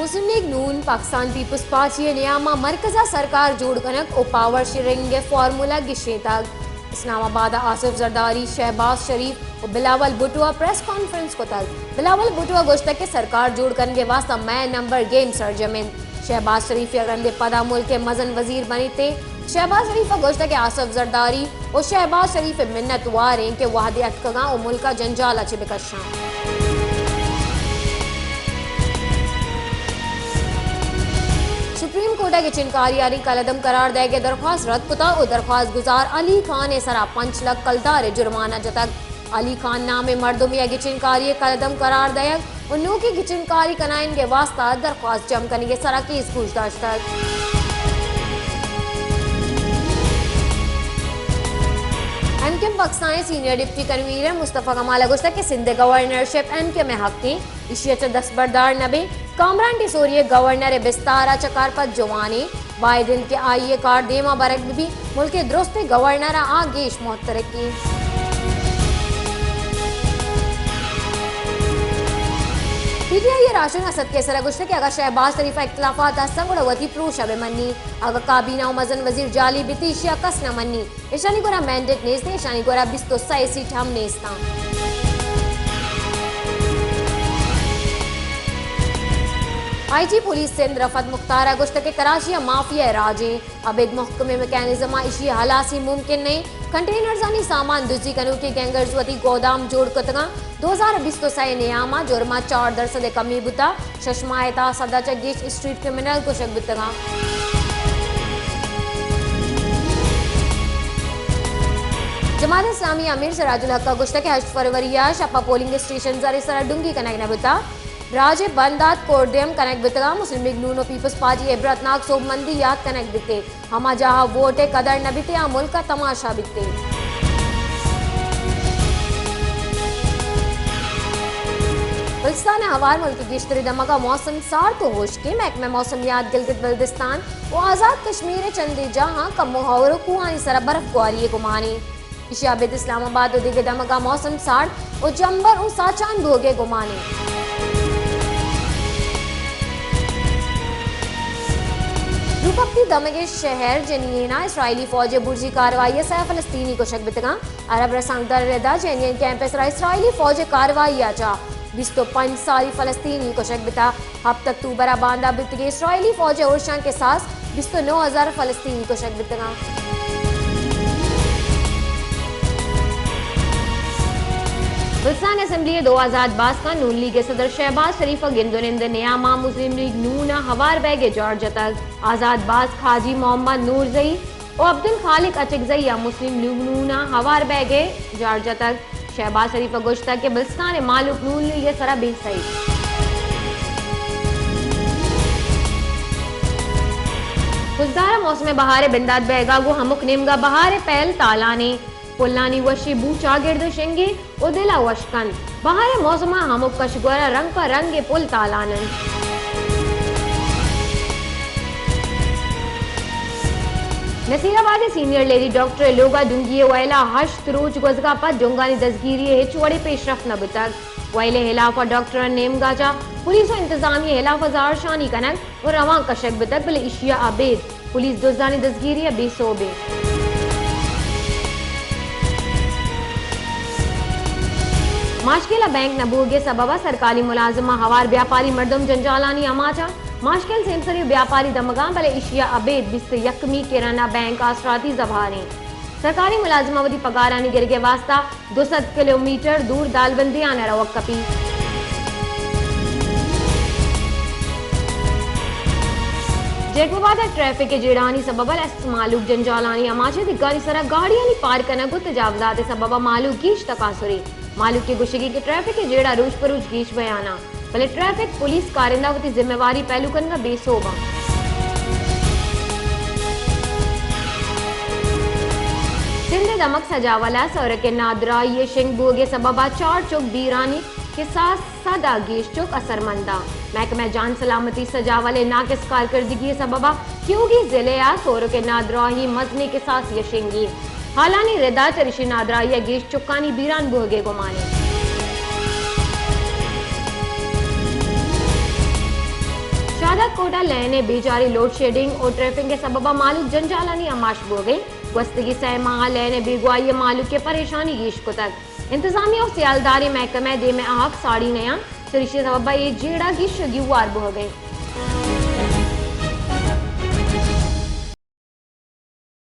मुस्लिम league नून Pakistan peoples party नियामा मरकजा सरकार जोड़ कनक और पावर शेयरिंग फार्मूला गिशे तक इस्लामाबाद आसिफ जरदारी शहबाज शरीफ और बिलावल भुटुआ प्रेस कॉन्फ्रेंस को तक बिलावल भुटुआ गोश्त के सरकार जोड़ करने के वास्ता मैं नंबर गेम सरजमिन शहबाज शरीफ अगरंदे पदा मुल्क के मजन वजीर बनी थे शहबाज शरीफ गोश्त के आसिफ जरदारी और शहबाज शरीफ मिन्नत वारें के वाहदे अटकगा और मुल्क का जंजाल अच्छे बेकशां सुप्रीम कोर्ट की चिनकारी कलदम करार देगे दरख्वास्त रद्द कुता और दरख्वास्त गुजार अली खान सरा 5 लाख कलदार जुर्माना जतक अली खान नामे मर्दों में चिनकारी कलदम करार दयक और नो की चिनकारी कनाइन के वास्ता दरख्वास्त जम करने के सरा केस पूछताछ तक MK Pakistan senior deputy convener Mustafa Kamal गुस्ता के सिंध गवर्नरशिप एमके में हक थी इशियत दस्तबरदार नबी कामरान टिसोरिये गवर्नर बिस्तारा चकार पर जवानी बाइडेन के आईए कार्ड देमा बरक भी मुल्क के दुरुस्त गवर्नर आगेश मोहतरक की पीटीआई राशन असद के सरा गुश्त के अगर शहबाज शरीफ इख्तलाफात संगड़ वती प्रूश अब मन्नी अगर काबीना मजन वजीर जाली बितीशिया कस न मन्नी ईशानी गोरा मैंडेट नेस्ते ईशानी गोरा बिस्तो सई सीट हम नेस्ता आईजी पुलिस सिंध रफत मुख्तार गुश्त के कराची माफिया राजे अबेद महकमे मैकेनिज्म इशी हलासी मुमकिन नहीं कंटेनर जानी सामान दुजी कनु के गैंगर्स वती गोदाम जोड़ कतगा 2020 तो सही नियामा जुर्मा 4% कमी बुता शशमायता सदा चगीश स्ट्रीट क्रिमिनल को शक बुतगा जमात इस्लामी अमीर सिराजुल हक का गुश्त के 8 फरवरी शपा पोलिंग स्टेशन जरे सरा डुंगी कनेक्ट न बुता राजे बंदात कोर्डियम कनेक्ट बितगा मुस्लिम लीग नून और पीपल्स पार्टी इबरतनाक सोबमंदी याद कनेक्ट बिते हमा जहा वोट कदर न बिते आ मुल्क का तमाशा बिते बल्स्तान हवार मुल्क की गिश्तरी दमा का मौसम सार तो होश के महकमे मौसमियात गिलगित बल्दिस्तान और आज़ाद कश्मीर चंदे जहां कम मुहावर कुआनी सरा बर्फ गुआरी गुमानी इशाबिद इस्लामाबाद और दिगे दमा का मौसम सार और चंबर और साचान भोगे गुमानी रूपकती दमगे शहर जनीना इसराइली फौज बुर्जी कार्रवाई से फलस्तीनी को शक बितगा अरब रसांगदार रेदा जेनियन कैंपस इसराइली फौज कार्रवाई आचा 25 साली फलस्तीनी को शक बिता अब तक तूबरा बांदा बितगे इसराइली फौज ओरशां के साथ 29,000 फलस्तीनी को शक बितगा बल्स्तान असेंबली दो आजाद बास का नून लीग के सदर शहबाज शरीफ गिंदुनिंद नियामा मुस्लिम लीग नून हवार बैगे जॉर्ज तक आजाद बास खाजी मोहम्मद नूर जई और अब्दुल खालिक अचकजई मुस्लिम लीग नून हवार बैगे जॉर्ज तक शहबाज शरीफ गोश्त के बल्स्तान मालूक नून लीग सरा बेसई गुज़दारा मौसम बहार बिंदात बैगा गो हमुक निमगा बहार पहल तालाने पुल्लानी वशी बूचा गिर्द शेंगे उदिला वशकन बहार मौसमा हमुक कशगोरा रंग पर रंग पुल तालानन नसीराबाद सीनियर लेडी डॉक्टर लोगा दुंगिये वैला हश्त रोज गुजगा पर जुंगानी दसगिरी हिचवड़े पेशरफ न बुतक वैले हिलाफा डॉक्टर नेमगाजा पुलिस और इंतजामिया हिलाफा जार शानी कनक और रवां कशक बुतक बले इशिया आबेद पुलिस दुजदानी दसगिरी बेसोबे माशकिला बैंक नबूगे सबबा सरकारी मुलाजमा हवार व्यापारी मर्दम जंजालानी अमाचा माशकिल सेमसरी व्यापारी दमगा बले इशिया अबेद बिस्त यकमी किराना बैंक आसराती जबाने सरकारी मुलाजमावती पगारानी गिरगे वास्ता 200 किलोमीटर दूर दालबंदी आना रवक्कपी जेकबाद ट्रैफिक के जेड़ानी सबबल मालूक जंजालानी अमाचे दिगानी सरा गाड़ियानी पार करना गु तजावजात सबबा मालूक गीश तकासुरी मालूक की गुशगी के ट्रैफिक के जेड़ा रोज पर रोज गीश बयाना भले ट्रैफिक पुलिस कारिंदावती जिम्मेवारी पहलू कनगा बेसोबा सिंध दमक सजावला सौर के नादरा ये शिंग बोगे सबबा 4 चौक बीरानी के साथ सदा गेश चौक असरमंदा महकमा जान सलामती सजावले नाकिस कारकर्दगी सबबा क्योंकि जिले सौर के नादरा ही मजने के साथ यशेंगी हालानी रेदा चरिशी नादरा या गेश चुक्कानी बीरान बोगे गुमाने कोटा लैने बेजारी लोड शेडिंग और ट्रैफिक के सबबा मालूक जंजालानी अमाश बो गई वस्तगी सह माह लैने बेगुआई मालूक के परेशानी गीश को तक इंतजामिया और सियालदारी महकमे दे में आग साड़ी नया चरिशे सबबा ये जेड़ा की शगी वार बह गई।